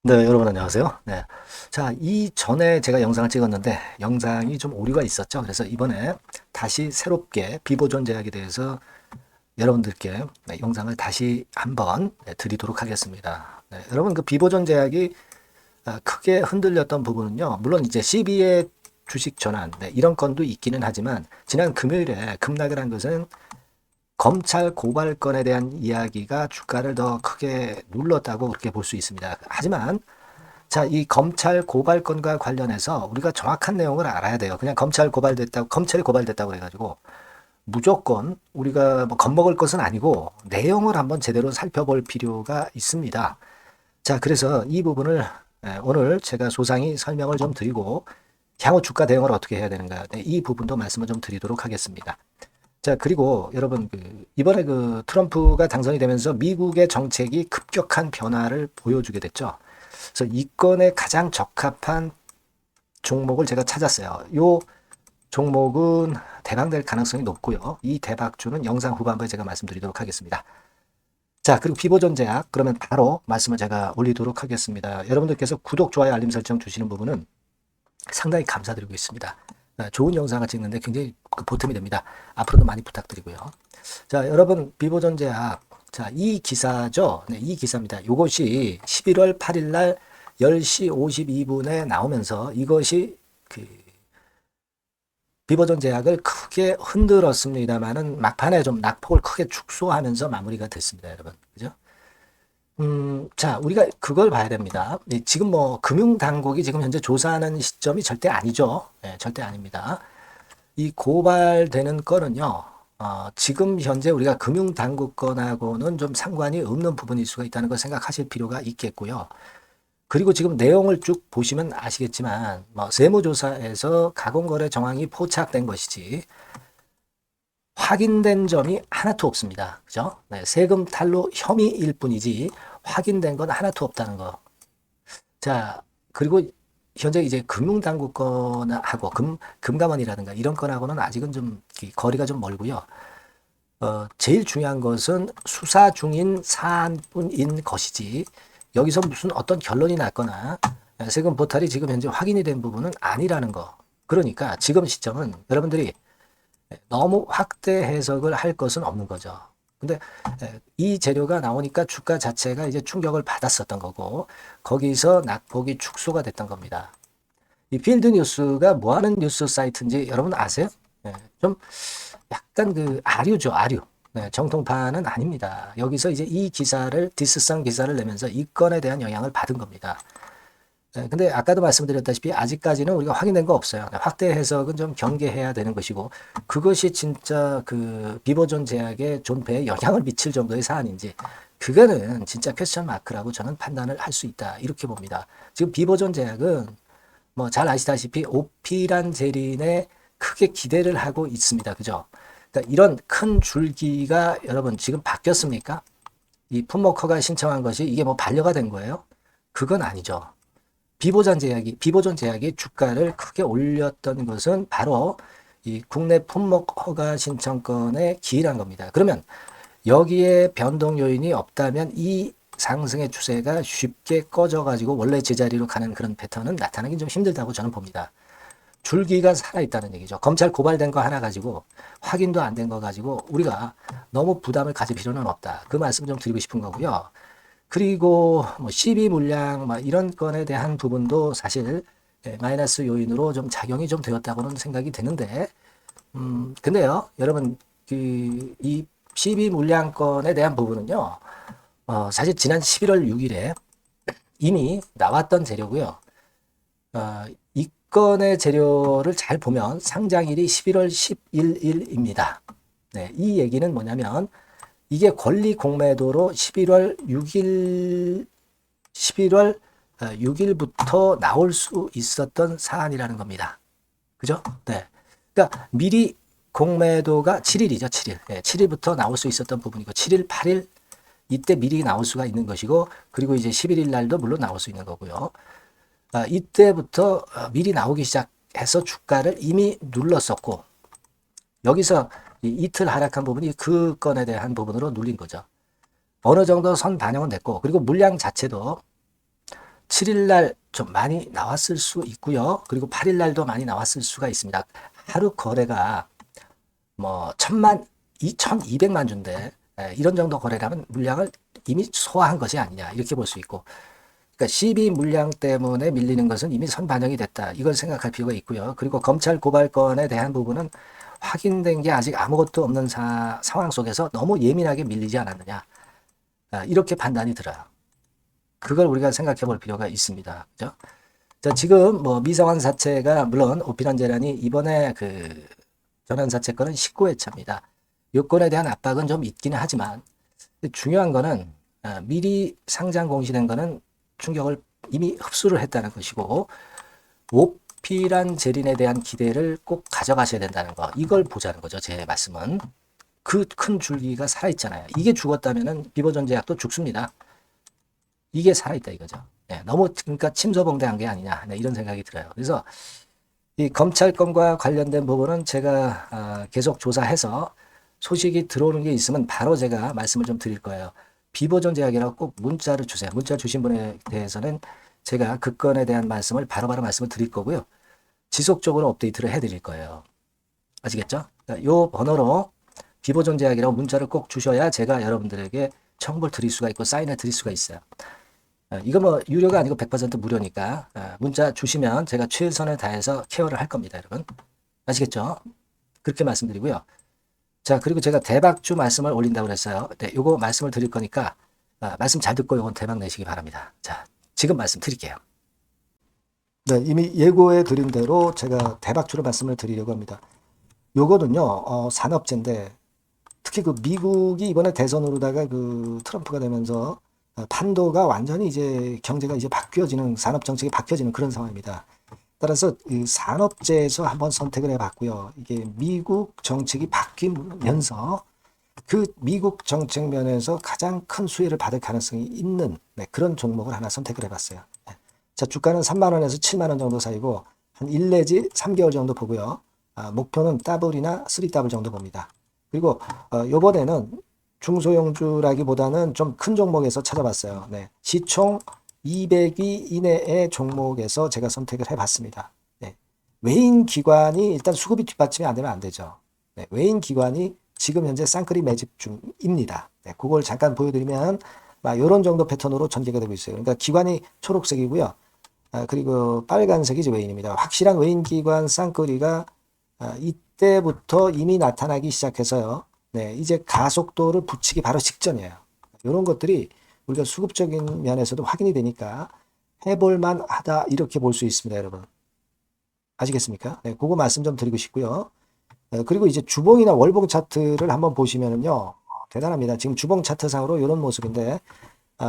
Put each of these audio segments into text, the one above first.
네, 여러분 안녕하세요. 네. 자, 이전에 제가 영상을 찍었는데 영상이 좀 오류가 있었죠. 그래서 이번에 다시 새롭게 비보존 제약에 대해서 여러분들께 영상을 다시 한번 드리도록 하겠습니다. 네, 여러분 그 비보존 제약이 크게 흔들렸던 부분은요. 물론 이제 CB의 주식 전환 이런 건도 있기는 하지만 지난 금요일에 급락을 한 것은 검찰 고발건에 대한 이야기가 주가를 더 크게 눌렀다고 그렇게 볼 수 있습니다. 하지만 자, 이 검찰 고발건과 관련해서 우리가 정확한 내용을 알아야 돼요. 그냥 검찰이 고발됐다고 해가지고 무조건 우리가 뭐 겁먹을 것은 아니고 내용을 한번 제대로 살펴볼 필요가 있습니다. 자, 그래서 이 부분을 오늘 제가 소상히 설명을 좀 드리고 향후 주가 대응을 어떻게 해야 되는가, 이 부분도 말씀을 좀 드리도록 하겠습니다. 자, 그리고 여러분, 이번에 트럼프가 당선이 되면서 미국의 정책이 급격한 변화를 보여주게 됐죠. 그래서 이 건에 가장 적합한 종목을 제가 찾았어요. 요 종목은 대박될 가능성이 높고요. 이 대박주는 영상 후반부에 제가 말씀드리도록 하겠습니다. 자, 그리고 비보존 제약, 그러면 바로 말씀을 제가 올리도록 하겠습니다. 여러분들께서 구독, 좋아요, 알림 설정 주시는 부분은 상당히 감사드리고 있습니다. 좋은 영상을 찍는데 굉장히 보탬이 됩니다. 앞으로도 많이 부탁드리고요. 자, 여러분, 비보존 제약. 자, 이 기사죠. 네, 이 기사입니다. 이것이 11월 8일 날 10시 52분에 나오면서 이것이 비보존 제약을 크게 흔들었습니다만은 막판에 좀 낙폭을 크게 축소하면서 마무리가 됐습니다, 여러분. 그죠? 자, 우리가 그걸 봐야 됩니다. 지금 뭐 금융당국이 지금 현재 조사하는 시점이 절대 아니죠. 네, 절대 아닙니다. 이 고발되는 건은요, 지금 현재 우리가 금융당국 건하고는 좀 상관이 없는 부분일 수가 있다는 걸 생각하실 필요가 있겠고요. 그리고 지금 내용을 쭉 보시면 아시겠지만, 뭐 세무조사에서 가공거래 정황이 포착된 것이지, 확인된 점이 하나도 없습니다. 그죠? 네, 세금 탈루 혐의일 뿐이지, 확인된 건 하나도 없다는 거. 자, 그리고 현재 이제 금융당국 건하고 금감원이라든가 이런 건하고는 아직은 좀 거리가 좀 멀고요. 제일 중요한 것은 수사 중인 사안뿐인 것이지 여기서 무슨 어떤 결론이 났거나 세금 포탈이 지금 현재 확인이 된 부분은 아니라는 거. 그러니까 지금 시점은 여러분들이 너무 확대 해석을 할 것은 없는 거죠. 근데 이 재료가 나오니까 주가 자체가 이제 충격을 받았었던 거고 거기서 낙폭이 축소가 됐던 겁니다. 이 필드 뉴스가 뭐 하는 뉴스 사이트인지 여러분 아세요? 좀 약간 아류죠, 아류. 네, 정통파는 아닙니다. 여기서 이제 이 기사를, 디스성 기사를 내면서 이 건에 대한 영향을 받은 겁니다. 근데 아까도 말씀드렸다시피 아직까지는 우리가 확인된 거 없어요. 확대 해석은 좀 경계해야 되는 것이고 그것이 진짜 비보존 제약의 존폐에 영향을 미칠 정도의 사안인지 그거는 진짜 퀘스천 마크라고 저는 판단을 할 수 있다. 이렇게 봅니다. 지금 비보존 제약은 뭐 잘 아시다시피 오피란 제린에 크게 기대를 하고 있습니다. 그죠? 그러니까 이런 큰 줄기가 여러분 지금 바뀌었습니까? 이 품목허가 신청한 것이 이게 뭐 반려가 된 거예요? 그건 아니죠. 비보존 제약이 주가를 크게 올렸던 것은 바로 이 국내 품목 허가 신청권에 기인한 겁니다. 그러면 여기에 변동 요인이 없다면 이 상승의 추세가 쉽게 꺼져가지고 원래 제자리로 가는 그런 패턴은 나타나기 좀 힘들다고 저는 봅니다. 줄기가 살아있다는 얘기죠. 검찰 고발된 거 하나 가지고 확인도 안 된 거 가지고 우리가 너무 부담을 가질 필요는 없다. 그 말씀 좀 드리고 싶은 거고요. 그리고 뭐 시비 물량 막 이런 건에 대한 부분도 사실 마이너스 요인으로 좀 작용이 좀 되었다고는 생각이 되는데, 근데요, 여러분 이 시비 물량 건에 대한 부분은요, 사실 지난 11월 6일에 이미 나왔던 재료고요. 이 건의 재료를 잘 보면 상장일이 11월 11일입니다. 네, 이 얘기는 뭐냐면 이게 권리 공매도로 11월 6일부터 나올 수 있었던 사안이라는 겁니다. 그죠? 네. 그러니까 미리 공매도가 7일이죠, 7일. 네, 7일부터 나올 수 있었던 부분이고 7일, 8일 이때 미리 나올 수가 있는 것이고 그리고 이제 11일 날도 물론 나올 수 있는 거고요. 이때부터 미리 나오기 시작해서 주가를 이미 눌렀었고 여기서 이틀 하락한 부분이 그 건에 대한 부분으로 눌린 거죠. 어느 정도 선 반영은 됐고 그리고 물량 자체도 7일 날 좀 많이 나왔을 수 있고요. 그리고 8일 날도 많이 나왔을 수가 있습니다. 하루 거래가 뭐 1000만, 2200만 주인데 이런 정도 거래라면 물량을 이미 소화한 것이 아니냐 이렇게 볼 수 있고, 그러니까 시비 물량 때문에 밀리는 것은 이미 선반영이 됐다. 이걸 생각할 필요가 있고요. 그리고 검찰 고발건에 대한 부분은 확인된 게 아직 아무것도 없는 상황 속에서 너무 예민하게 밀리지 않았느냐. 이렇게 판단이 들어요. 그걸 우리가 생각해 볼 필요가 있습니다. 그죠? 자, 지금 뭐 미사원 사채가 물론 오피란 재란이 이번에 그 전환 사채권은 19회차입니다. 요건에 대한 압박은 좀 있기는 하지만 중요한 거는 미리 상장 공시된 거는 충격을 이미 흡수를 했다는 것이고, 오피란 재린에 대한 기대를 꼭 가져가셔야 된다는 거, 이걸 보자는 거죠. 제 말씀은 그 큰 줄기가 살아있잖아요. 이게 죽었다면은 비보존재약도 죽습니다. 이게 살아있다 이거죠. 네, 너무 그러니까 침소봉대한 게 아니냐, 네, 이런 생각이 들어요. 그래서 이 검찰건과 관련된 부분은 제가 계속 조사해서 소식이 들어오는 게 있으면 바로 제가 말씀을 좀 드릴 거예요. 비보존재약이라고 꼭 문자를 주세요. 문자 주신 분에 대해서는 제가 그 건에 대한 말씀을 바로바로 말씀을 드릴 거고요. 지속적으로 업데이트를 해드릴 거예요. 아시겠죠? 이 번호로 비보존재약이라고 문자를 꼭 주셔야 제가 여러분들에게 청구를 드릴 수가 있고 사인을 드릴 수가 있어요. 이거 뭐 유료가 아니고 100% 무료니까 문자 주시면 제가 최선을 다해서 케어를 할 겁니다, 여러분. 아시겠죠? 그렇게 말씀드리고요. 자, 그리고 제가 대박주 말씀을 올린다고 그랬어요. 네, 요거 말씀을 드릴 거니까 말씀 잘 듣고 요건 대박 내시기 바랍니다. 자, 지금 말씀 드릴게요. 네, 이미 예고해 드린 대로 제가 대박주로 말씀을 드리려고 합니다. 요거는요, 산업재인데 특히 그 미국이 이번에 대선으로다가 그 트럼프가 되면서 판도가 완전히 이제 경제가 이제 바뀌어지는, 산업 정책이 바뀌어지는 그런 상황입니다. 따라서 이 산업재에서 한번 선택을 해봤고요. 이게 미국 정책이 바뀌면서 그 미국 정책 면에서 가장 큰 수혜를 받을 가능성이 있는 그런 종목을 하나 선택을 해봤어요. 자, 주가는 3만 원에서 7만 원 정도 사이고 한 1 내지 3개월 정도 보고요. 목표는 더블이나 3더블 정도 봅니다. 그리고 요번에는 중소형주라기보다는 좀 큰 종목에서 찾아봤어요. 네. 시총 200위 이내의 종목에서 제가 선택을 해봤습니다. 네. 외인 기관이 일단 수급이 뒷받침이 안 되면 안 되죠. 네. 외인 기관이 지금 현재 쌍끌이 매집 중입니다. 네. 그걸 잠깐 보여드리면 이런 정도 패턴으로 전개가 되고 있어요. 그러니까 기관이 초록색이고요. 그리고 빨간색이 외인입니다. 확실한 외인 기관 쌍끌이가 이때부터 이미 나타나기 시작해서요. 네, 이제 가속도를 붙이기 바로 직전이에요. 이런 것들이 우리가 수급적인 면에서도 확인이 되니까 해볼만 하다 이렇게 볼 수 있습니다, 여러분. 아시겠습니까? 네, 그거 말씀 좀 드리고 싶고요. 그리고 이제 주봉이나 월봉 차트를 한번 보시면은요, 대단합니다. 지금 주봉 차트상으로 이런 모습인데,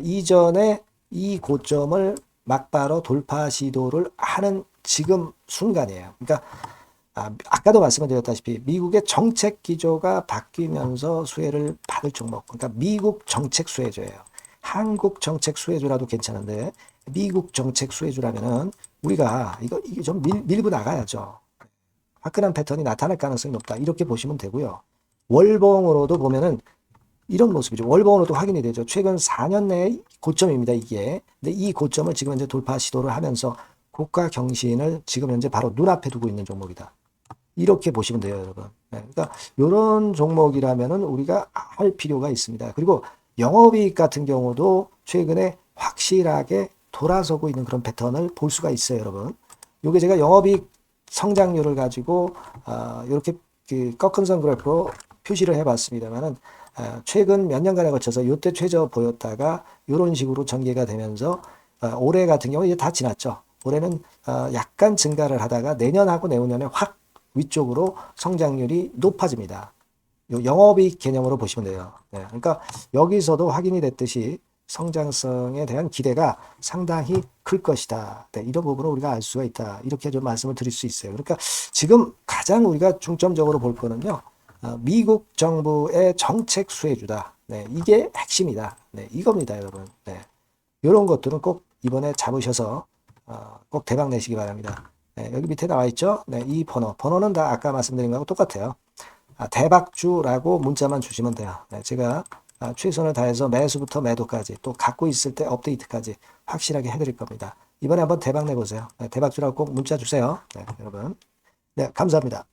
이전에 이 고점을 막바로 돌파 시도를 하는 지금 순간이에요. 그러니까 아까도 말씀을 드렸다시피 미국의 정책 기조가 바뀌면서 수혜를 받을 종목, 그러니까 미국 정책 수혜주예요. 한국 정책 수혜주라도 괜찮은데 미국 정책 수혜주라면은 우리가 이게 좀 밀고 나가야죠. 화끈한 패턴이 나타날 가능성이 높다 이렇게 보시면 되고요. 월봉으로도 보면은 이런 모습이죠. 월봉으로도 확인이 되죠. 최근 4년 내의 고점입니다, 이게. 근데 이 고점을 지금 현재 돌파 시도를 하면서 고가 경신을 지금 현재 바로 눈앞에 두고 있는 종목이다. 이렇게 보시면 돼요, 여러분. 네, 그러니까 이런 종목이라면은 우리가 할 필요가 있습니다. 그리고 영업이익 같은 경우도 최근에 확실하게 돌아서고 있는 그런 패턴을 볼 수가 있어요, 여러분. 요게 제가 영업이익 성장률을 가지고 이렇게 그 꺾은 선 그래프로 표시를 해봤습니다만은 최근 몇 년간에 거쳐서 요때 최저 보였다가 이런 식으로 전개가 되면서 올해 같은 경우 이제 다 지났죠. 올해는 약간 증가를 하다가 내년하고 내후년에 확 위쪽으로 성장률이 높아집니다. 요 영업이익 개념으로 보시면 돼요. 네, 그러니까 여기서도 확인이 됐듯이 성장성에 대한 기대가 상당히 클 것이다. 네, 이런 부분을 우리가 알 수가 있다. 이렇게 좀 말씀을 드릴 수 있어요. 그러니까 지금 가장 우리가 중점적으로 볼 거는요. 미국 정부의 정책 수혜주다. 네, 이게 핵심이다. 네, 이겁니다, 여러분. 네, 이런 것들은 꼭 이번에 잡으셔서 꼭 대박 내시기 바랍니다. 네, 여기 밑에 나와 있죠? 네, 이 번호는 다 아까 말씀드린 거하고 똑같아요. 대박주라고 문자만 주시면 돼요. 네, 제가 최선을 다해서 매수부터 매도까지 또 갖고 있을 때 업데이트까지 확실하게 해드릴 겁니다. 이번에 한번 대박 내보세요. 네, 대박 주라고 꼭 문자 주세요. 네, 여러분. 네, 감사합니다.